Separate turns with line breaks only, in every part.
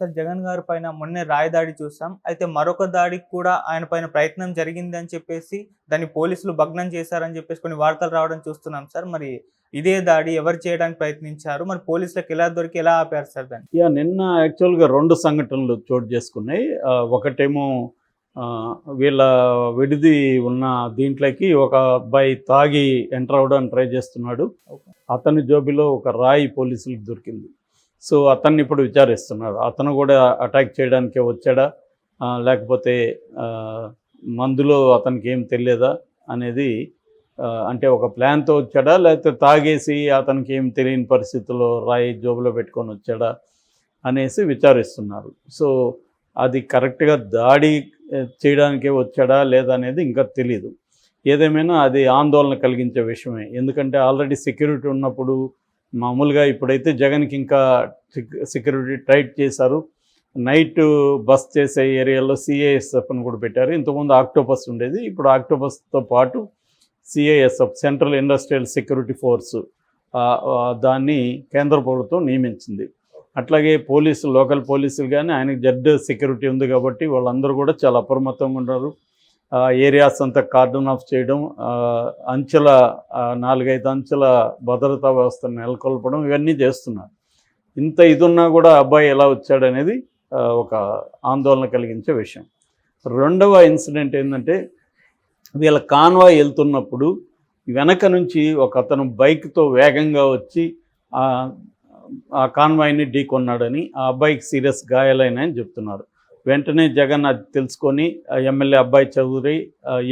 Sir Jagan గారి పైన మొన్నే రాయి దాడి చూసాం. అయితే మరొక దాడికి కూడా ఆయన పైన ప్రయత్నం జరిగిందని చెప్పేసి, దాన్ని పోలీసులు భగ్నం చేశారని చెప్పేసి కొన్ని వార్తలు రావడం చూస్తున్నాం సార్. మరి ఇదే దాడి ఎవరు చేయడానికి ప్రయత్నించారు? మరి పోలీసులకు ఎలా దొరికి ఎలా ఆపారు సార్ దాన్ని?
నిన్న యాక్చువల్‌గా 2 సంఘటనలు చోటు చేసుకున్నాయి. ఒకటేమో వీళ్ళ విడిది ఉన్న దీంట్లోకి ఒక అబ్బాయి తాగి ఎంటర్ అవ్వడానికి ట్రై చేస్తున్నాడు.
ఓకే.
అతని జోబిలో ఒక రాయి పోలీసులకు దొరికింది. సో అతన్ని ఇప్పుడు విచారిస్తున్నారు. అతను కూడా అటాక్ చేయడానికే వచ్చాడా? లేకపోతే మందులో అతనికి ఏం తెలియదా అనేది, అంటే ఒక ప్లాన్‌తో వచ్చాడా? లేకపోతే తాగేసి అతనికి ఏం తెలియని పరిస్థితుల్లో రాయి జోబులో పెట్టుకొని వచ్చాడా? అనేసి విచారిస్తున్నారు. సో అది కరెక్ట్‌గా దాడి చేయడానికే వచ్చాడా? లేదా అనేది ఇంకా తెలీదు. ఏదేమైనా అది ఆందోళన కలిగించే విషయమే. ఎందుకంటే ఆల్రెడీ సెక్యూరిటీ ఉన్నప్పుడు మామూలుగా ఇప్పుడైతే జగన్‌కి ఇంకా సెక్యూరిటీ టైట్ చేశారు. నైట్ బస్ చేసే ఏరియాలో సిఐఎస్ఎఫ్ అని కూడా పెట్టారు. ఇంతకుముందు ఆక్టోపస్ ఉండేది. ఇప్పుడు ఆక్టోపస్‌తో పాటు CISF central industrial security force దాన్ని కేంద్ర ప్రభుత్వం నియమించింది. అట్లాగే లోకల్ పోలీసులు కానీ ఆయనకి జడ్ సెక్యూరిటీ ఉంది కాబట్టి వాళ్ళందరూ కూడా చాలా అప్రమత్తంగా ఉన్నారు. ఏరియాస్ అంతా కార్డన్ ఆఫ్ చేయడం, 4-5 అంచెల భద్రతా వ్యవస్థను నెలకొల్పడం ఇవన్నీ చేస్తున్నారు. ఇంత ఇదున్నా కూడా అబ్బాయి ఎలా వచ్చాడనేది ఒక ఆందోళన కలిగించే విషయం. రెండవ ఇన్సిడెంట్ ఏంటంటే, వీళ్ళ కాన్వాయ్ వెళ్తున్నప్పుడు వెనక నుంచి ఒక అతను బైక్తో వేగంగా వచ్చి ఆ కాన్వాయ్ని ఢీకొన్నాడని, ఆ అబ్బాయికి సీరియస్ గాయాలైనాయని చెప్తున్నారు. వెంటనే జగన్ అది తెలుసుకొని ఎమ్మెల్యే అబ్బాయి చౌదరి,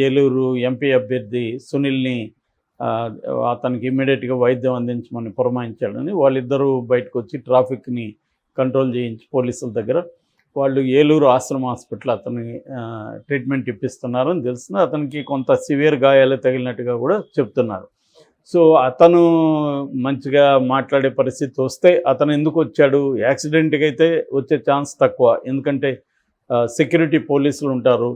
ఏలూరు ఎంపీ అభ్యర్థి సునీల్ని అతనికి ఇమ్మీడియట్గా వైద్యం అందించమని పురమాయించాడని వాళ్ళిద్దరూ బయటకు వచ్చి ట్రాఫిక్ని కంట్రోల్ చేయించి పోలీసుల దగ్గర వాళ్ళు ఏలూరు ఆశ్రమ హాస్పిటల్ అతని ట్రీట్మెంట్ ఇప్పిస్తున్నారని తెలుస్తుంది. అతనికి కొంత సివియర్ గాయాలు తగిలినట్టుగా కూడా చెప్తున్నారు. సో అతను మంచిగా మాట్లాడే పరిస్థితి వస్తే అతను ఎందుకు వచ్చాడు? యాక్సిడెంట్కి అయితే వచ్చే ఛాన్స్ తక్కువ. ఎందుకంటే సెక్యూరిటీ పోలీసులు ఉంటారు.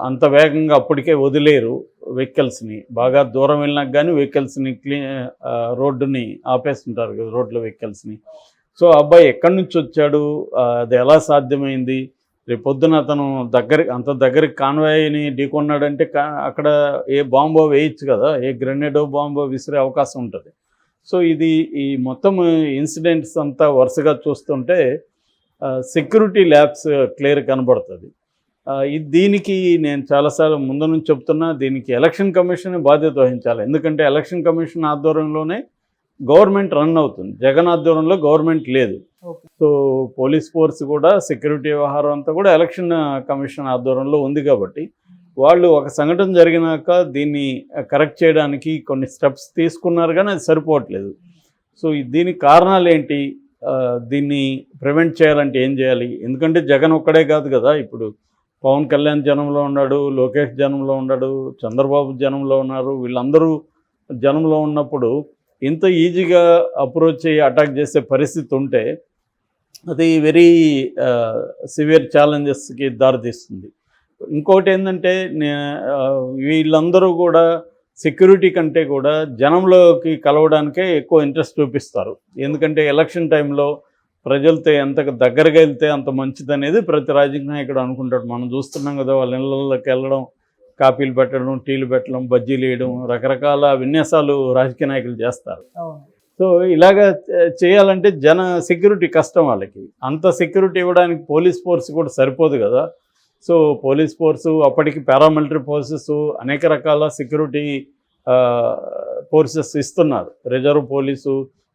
అంత వేగంగా అప్పటికే వదిలేరు వెహికల్స్ని. బాగా దూరం వెళ్ళినాక కానీ వెహికల్స్ని రోడ్డుని ఆపేస్తుంటారు కదా, రోడ్ల వెహికల్స్ని. సో అబ్బాయి ఎక్కడి నుంచి వచ్చాడు? అది ఎలా సాధ్యమైంది? రేపొద్దున అతను అంత దగ్గరికి కాన్వాయ్ని ఢీకొన్నాడంటే అక్కడ ఏ బాంబో వేయచ్చు కదా, ఏ గ్రెనేడో బాంబో విసిరే అవకాశం ఉంటుంది. సో ఈ మొత్తం ఇన్సిడెంట్స్ అంతా వరుసగా చూస్తుంటే సెక్యూరిటీ ల్యాబ్స్ క్లియర్ కనబడుతుంది. దీనికి నేను చాలాసార్లు ముందు నుంచి చెప్తున్నా, దీనికి ఎలక్షన్ కమిషన్ బాధ్యత వహించాలి. ఎందుకంటే ఎలక్షన్ కమిషన్ ఆధ్వర్యంలోనే గవర్నమెంట్ రన్ అవుతుంది. జగన్ ఆధ్వర్యంలో గవర్నమెంట్ లేదు. సో పోలీస్ ఫోర్స్ కూడా సెక్యూరిటీ వ్యవహారం అంతా కూడా ఎలక్షన్ కమిషన్ ఆధ్వర్యంలో ఉంది కాబట్టి వాళ్ళు ఒక సంఘటన జరిగినాక దీన్ని కరెక్ట్ చేయడానికి కొన్ని స్టెప్స్ తీసుకున్నారు, కానీ అది సరిపోవట్లేదు. సో దీనికి కారణాలు ఏంటి? దీన్ని ప్రివెంట్ చేయాలంటే ఏం చేయాలి? ఎందుకంటే జగన్ ఒక్కడే కాదు కదా, ఇప్పుడు పవన్ కళ్యాణ్ జనంలో ఉన్నాడు, లోకేష్ జనంలో ఉన్నాడు, చంద్రబాబు జనంలో ఉన్నారు. వీళ్ళందరూ జనంలో ఉన్నప్పుడు ఇంత ఈజీగా అప్రోచ్ అయ్యి అటాక్ చేసే పరిస్థితి ఉంటే అది వెరీ సివియర్ ఛాలెంజెస్కి దారితీస్తుంది. ఇంకొకటి ఏంటంటే, వీళ్ళందరూ కూడా సెక్యూరిటీ కంటే కూడా జనంలోకి కలవడానికే ఎక్కువ ఇంట్రెస్ట్ చూపిస్తారు. ఎందుకంటే ఎలక్షన్ టైంలో ప్రజలతో ఎంత దగ్గరగా వెళ్తే అంత మంచిదనేది ప్రతి రాజకీయ నాయకుడు అనుకుంటాడు. మనం చూస్తున్నాం కదా, వాళ్ళ ఇళ్ళలోకి వెళ్ళడం, కాఫీలు పెట్టడం, టీలు పెట్టడం, బజ్జీలు వేయడం, రకరకాల విన్యాసాలు రాజకీయ నాయకులు చేస్తారు. సో ఇలాగ చేయాలంటే సెక్యూరిటీ కష్టం వాళ్ళకి. అంత సెక్యూరిటీ ఇవ్వడానికి పోలీస్ ఫోర్స్ కూడా సరిపోదు కదా. సో పోలీస్ ఫోర్సు, అప్పటికి పారామిలిటరీ ఫోర్సెస్, అనేక రకాల సెక్యూరిటీ ఫోర్సెస్ ఇస్తున్నారు. రిజర్వ్ పోలీసు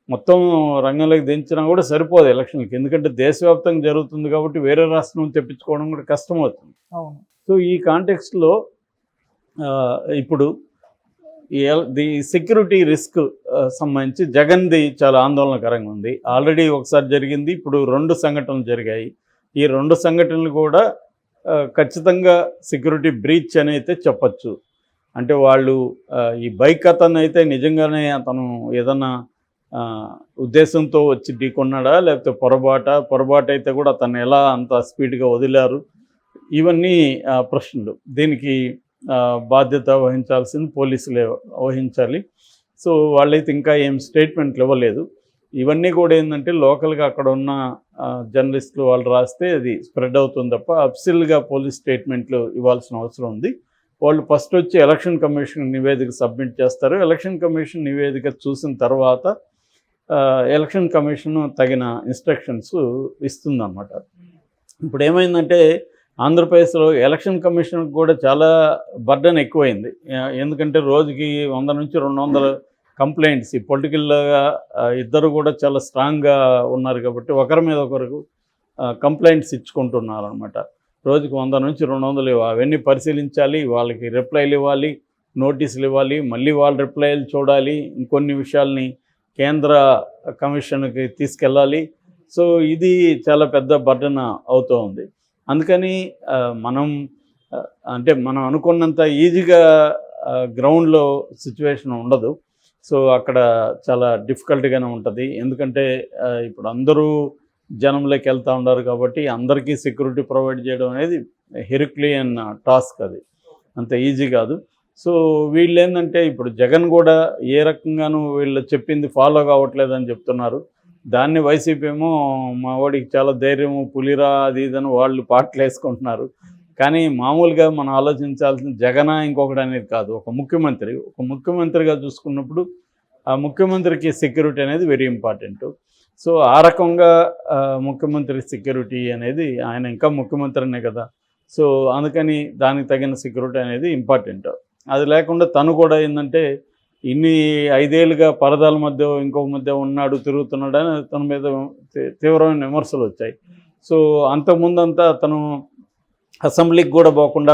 మొత్తం రంగంలోకి దించినా కూడా సరిపోదు ఎలక్షన్కి. ఎందుకంటే దేశవ్యాప్తంగా జరుగుతుంది కాబట్టి వేరే రాష్ట్రం తెప్పించుకోవడం కూడా కష్టమవుతుంది. సో ఈ కాంటెక్స్ట్లో ఇప్పుడు ఈ సెక్యూరిటీ రిస్క్ సంబంధించి జగన్ది చాలా ఆందోళనకరంగా ఉంది. ఆల్రెడీ ఒకసారి జరిగింది, ఇప్పుడు 2 సంఘటనలు జరిగాయి. ఈ 2 సంఘటనలు కూడా ఖచ్చితంగా సెక్యూరిటీ బ్రీచ్ అని అయితే చెప్పచ్చు. అంటే వాళ్ళు ఈ బైక్ అతను అయితే నిజంగానే అతను ఏదన్నా ఉద్దేశంతో వచ్చి ఢీకొన్నాడా, లేకపోతే పొరపాటు అయితే కూడా అతను ఎలా అంత స్పీడ్గా వదిలారు, ఇవన్నీ ప్రశ్నలు. దీనికి బాధ్యత వహించాల్సింది పోలీసులే వహించాలి. సో వాళ్ళైతే ఇంకా ఏం స్టేట్మెంట్లు ఇవ్వలేదు. ఇవన్నీ కూడా ఏంటంటే లోకల్గా అక్కడ ఉన్న జర్నలిస్టులు వాళ్ళు రాస్తే అది స్ప్రెడ్ అవుతుంది తప్ప అఫిషియల్గా పోలీస్ స్టేట్మెంట్లు ఇవ్వాల్సిన అవసరం ఉంది. వాళ్ళు ఫస్ట్ వచ్చి ఎలక్షన్ కమిషన్ నివేదిక సబ్మిట్ చేస్తారు. ఎలక్షన్ కమిషన్ నివేదిక చూసిన తర్వాత ఎలక్షన్ కమిషన్ తగిన ఇన్స్ట్రక్షన్స్ ఇస్తుందన్నమాట. ఇప్పుడు ఏమైందంటే ఆంధ్రప్రదేశ్లో ఎలక్షన్ కమిషన్కి కూడా చాలా బర్డన్ ఎక్కువైంది. ఎందుకంటే రోజుకి 100 నుంచి 200 కంప్లైంట్స్. ఈ పొలిటికల్గా ఇద్దరు కూడా చాలా స్ట్రాంగ్గా ఉన్నారు కాబట్టి ఒకరి మీద ఒకరు కంప్లైంట్స్ ఇచ్చుకుంటున్నారు అనమాట. రోజుకి 100 నుంచి 200 అవన్నీ పరిశీలించాలి, వాళ్ళకి రిప్లైలు ఇవ్వాలి, నోటీసులు ఇవ్వాలి, మళ్ళీ వాళ్ళ రిప్లైలు చూడాలి, ఇంకొన్ని విషయాల్ని కేంద్ర కమిషన్కి తీసుకెళ్ళాలి. సో ఇది చాలా పెద్ద బర్డన్ అవుతూ ఉంది. అందుకని మనం అనుకున్నంత ఈజీగా గ్రౌండ్లో సిచ్యువేషన్ ఉండదు. సో అక్కడ చాలా డిఫికల్ట్గానే ఉంటుంది. ఎందుకంటే ఇప్పుడు అందరూ జనంలోకి వెళ్తూ ఉన్నారు కాబట్టి అందరికీ సెక్యూరిటీ ప్రొవైడ్ చేయడం అనేది హెరిక్లియన్ టాస్క్, అది అంత ఈజీ కాదు. సో వీళ్ళు ఏంటంటే ఇప్పుడు జగన్ కూడా ఏ రకంగానూ వీళ్ళు చెప్పింది ఫాలో కావట్లేదని చెప్తున్నారు. దాన్ని వైసీపీ ఏమో మా వాడికి చాలా ధైర్యము, పులిరా అది ఇదని వాళ్ళు పాటలు వేసుకుంటున్నారు. కానీ మామూలుగా మనం ఆలోచించాల్సిన జగన్ ఇంకొకటి అనేది కాదు, ఒక ముఖ్యమంత్రిగా చూసుకున్నప్పుడు ఆ ముఖ్యమంత్రికి సెక్యూరిటీ అనేది వెరీ ఇంపార్టెంట్. సో ఆ రకంగా ముఖ్యమంత్రి సెక్యూరిటీ అనేది, ఆయన ఇంకా ముఖ్యమంత్రినే కదా, సో అందుకని దానికి తగిన సెక్యూరిటీ అనేది ఇంపార్టెంట్. అది లేకుండా తను కూడా ఏంటంటే ఇన్ని 5 ఏళ్ళుగా పరదాల మధ్య ఇంకొక మధ్య ఉన్నాడు, తిరుగుతున్నాడు అని తన మీద తీవ్రమైన విమర్శలు వచ్చాయి. సో అంతకుముందంతా తను అసెంబ్లీకి కూడా పోకుండా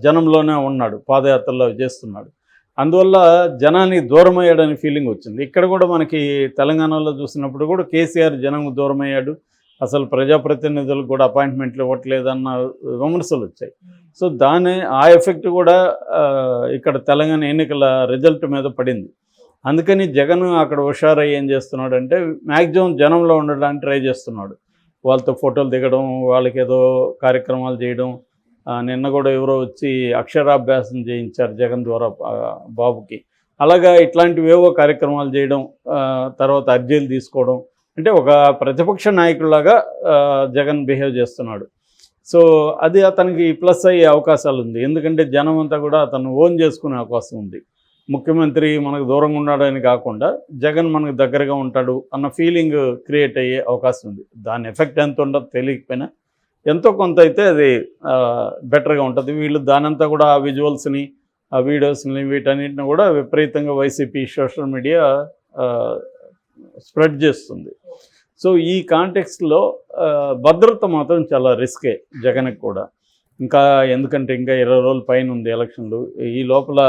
జనంలోనే ఉన్నాడు, పాదయాత్రలో చేస్తున్నాడు. అందువల్ల జనాన్ని దూరం అయ్యాడని ఫీలింగ్ వచ్చింది. ఇక్కడ కూడా మనకి తెలంగాణలో చూసినప్పుడు కూడా కేసీఆర్ జనం దూరం అయ్యాడు, అసలు ప్రజాప్రతినిధులకు కూడా అపాయింట్మెంట్లు ఇవ్వట్లేదన్న విమర్శలు వచ్చాయి. సో ఆ ఎఫెక్ట్ కూడా ఇక్కడ తెలంగాణ ఎన్నికల రిజల్ట్ మీద పడింది. అందుకని జగన్ అక్కడ హుషారయ్యి ఏం చేస్తున్నాడంటే మ్యాక్సిమం జనంలో ఉండడానికి ట్రై చేస్తున్నాడు. వాళ్ళతో ఫోటోలు దిగడం, వాళ్ళకి ఏదో కార్యక్రమాలు చేయడం. నిన్న కూడా ఎవరో వచ్చి అక్షరాభ్యాసం చేయించారు జగన్ ద్వారా బాబుకి. అలాగా ఇట్లాంటివేవో కార్యక్రమాలు చేయడం, తర్వాత అర్జీలు తీసుకోవడం, అంటే ఒక ప్రతిపక్ష నాయకుడిలాగా జగన్ బిహేవ్ చేస్తున్నాడు. సో అది అతనికి ప్లస్ అయ్యే అవకాశాలు ఉంది. ఎందుకంటే జనం అంతా కూడా అతను ఓన్ చేసుకునే అవకాశం ఉంది. ముఖ్యమంత్రి మనకు దూరంగా ఉన్నాడని కాకుండా జగన్ మనకు దగ్గరగా ఉంటాడు అన్న ఫీలింగ్ క్రియేట్ అయ్యే అవకాశం ఉంది. దాని ఎఫెక్ట్ ఎంత ఉండదు తెలియకపోయినా ఎంతో కొంత అయితే అది బెటర్గా ఉంటుంది. వీళ్ళు దానంతా కూడా ఆ విజువల్స్ని, ఆ వీడియోస్ని, వీటన్నిటిని కూడా విపరీతంగా వైసీపీ సోషల్ మీడియా స్ప్రెడ్ చేస్తుంది. సో ఈ కాంటెక్స్ట్లో భద్రత మాత్రం చాలా రిస్కే జగన్కి కూడా. ఎందుకంటే ఇంకా 20 రోజుల పైన ఉంది ఎలక్షన్లు. ఈ లోపల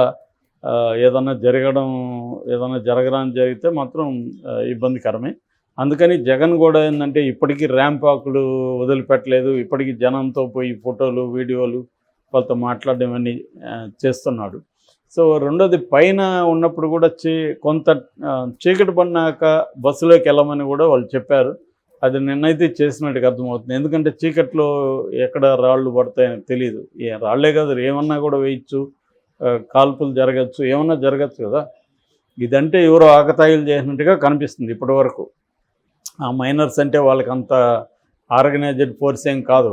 ఏదైనా జరగరాని జరిగితే మాత్రం ఇబ్బందికరమే. అందుకని జగన్ కూడా ఏంటంటే ఇప్పటికీ ర్యాంప్ వాకులు వదిలిపెట్టలేదు. ఇప్పటికీ జనంతో పోయి ఫోటోలు, వీడియోలు, వాళ్ళతో మాట్లాడడం ఇవన్నీ చేస్తున్నాడు. సో రెండోది పైన ఉన్నప్పుడు కూడా కొంత చీకటి పడినాక బస్సులోకి వెళ్ళమని కూడా వాళ్ళు చెప్పారు. అది నిన్నైతే చేసినట్టుగా అర్థమవుతుంది. ఎందుకంటే చీకట్లో ఎక్కడ రాళ్ళు పడతాయని తెలియదు. రాళ్లే కాదు, ఏమన్నా కూడా వేయచ్చు, కాల్పులు జరగచ్చు, ఏమన్నా జరగచ్చు కదా. ఇదంటే ఎవరో ఆకతాయిలు చేసినట్టుగా కనిపిస్తుంది ఇప్పటి వరకు. ఆ మైనర్స్ అంటే వాళ్ళకి అంత ఆర్గనైజ్డ్ ఫోర్స్ ఏం కాదు.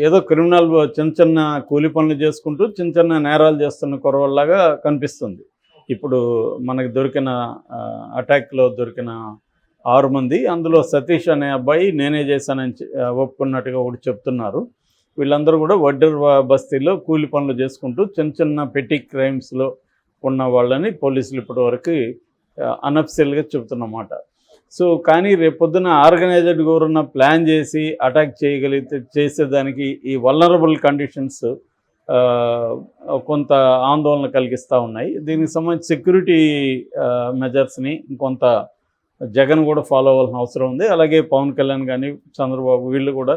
ఏదో క్రిమినల్ చిన్న కూలి పనులు చేసుకుంటూ చిన్న నేరాలు చేస్తున్న కుర్రవాళ్ళలాగా కనిపిస్తుంది. ఇప్పుడు మనకు దొరికిన అటాక్లో దొరికిన 6 మంది, అందులో సతీష్ అనే అబ్బాయి నేనే చేశానని ఒప్పుకున్నట్టుగా ఒకటి చెప్తున్నారు. వీళ్ళందరూ కూడా వడ్డర్ బస్తీలో కూలి పనులు చేసుకుంటూ చిన్న పెట్టి క్రైమ్స్లో ఉన్న వాళ్ళని పోలీసులు ఇప్పటివరకు అనఫిషియల్గా చెబుతున్నమాట. సో కానీ రేపొద్దున ఆర్గనైజ్డ్గా ఎవరన్నా ప్లాన్ చేసి అటాక్ చేసేదానికి ఈ వల్నరబుల్ కండిషన్స్ కొంత ఆందోళన కలిగిస్తూ ఉన్నాయి. దీనికి సంబంధించి సెక్యూరిటీ మెజర్స్ని కొంత జగన్ కూడా ఫాలో అవ్వాల్సిన అవసరం ఉంది. అలాగే పవన్ కళ్యాణ్ కానీ చంద్రబాబు వీళ్ళు కూడా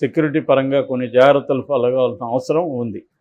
సెక్యూరిటీ పరంగా కొన్ని జాగ్రత్తలు ఫాలో కావాల్సిన అవసరం ఉంది.